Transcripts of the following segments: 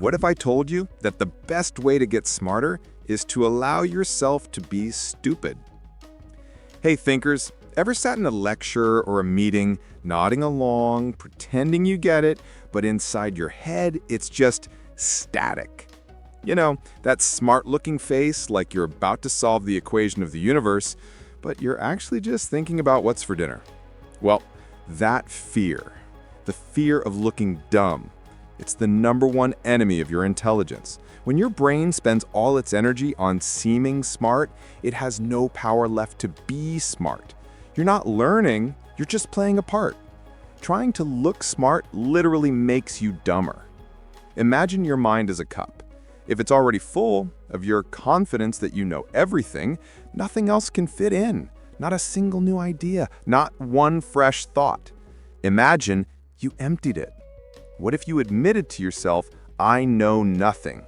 What if I told you that the best way to get smarter is to allow yourself to be stupid? Hey thinkers, ever sat in a lecture or a meeting, nodding along, pretending you get it, but inside your head it's just static? You know, that smart-looking face like you're about to solve the equation of the universe, but you're actually just thinking about what's for dinner. Well, that fear, the fear of looking dumb, it's the #1 enemy of your intelligence. When your brain spends all its energy on seeming smart, it has no power left to be smart. You're not learning, you're just playing a part. Trying to look smart literally makes you dumber. Imagine your mind as a cup. If it's already full of your confidence that you know everything, nothing else can fit in. Not a single new idea, not one fresh thought. Imagine you emptied it. What if you admitted to yourself, I know nothing?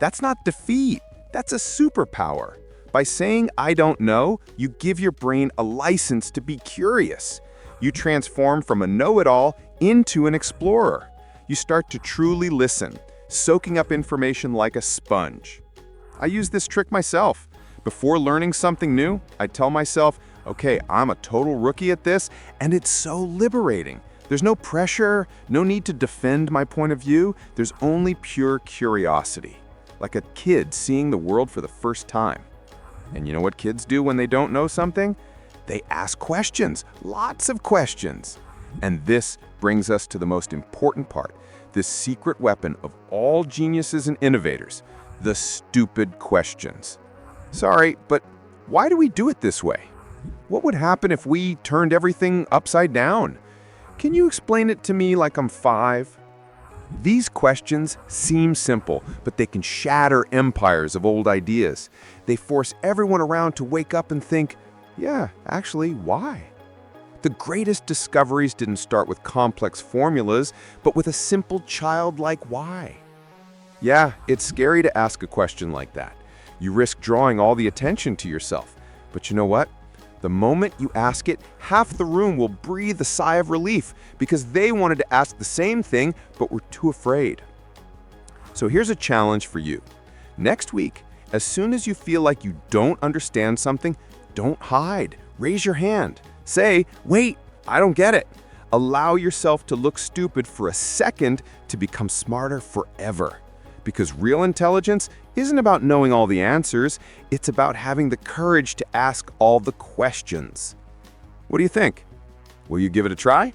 That's not defeat, that's a superpower. By saying I don't know, you give your brain a license to be curious. You transform from a know-it-all into an explorer. You start to truly listen, soaking up information like a sponge. I use this trick myself. Before learning something new, I tell myself, okay, I'm a total rookie at this, and it's so liberating. There's no pressure, no need to defend my point of view. There's only pure curiosity, like a kid seeing the world for the first time. And you know what kids do when they don't know something? They ask questions, lots of questions. And this brings us to the most important part, the secret weapon of all geniuses and innovators, the stupid questions. Sorry, but why do we do it this way? What would happen if we turned everything upside down? Can you explain it to me like I'm 5? These questions seem simple, but they can shatter empires of old ideas. They force everyone around to wake up and think, yeah, actually, why? The greatest discoveries didn't start with complex formulas, but with a simple childlike why. Yeah, it's scary to ask a question like that. You risk drawing all the attention to yourself. But you know what? The moment you ask it, half the room will breathe a sigh of relief because they wanted to ask the same thing but were too afraid. So here's a challenge for you. Next week, as soon as you feel like you don't understand something, don't hide. Raise your hand. Say, wait, I don't get it. Allow yourself to look stupid for a second to become smarter forever. Because real intelligence isn't about knowing all the answers, it's about having the courage to ask all the questions. What do you think? Will you give it a try?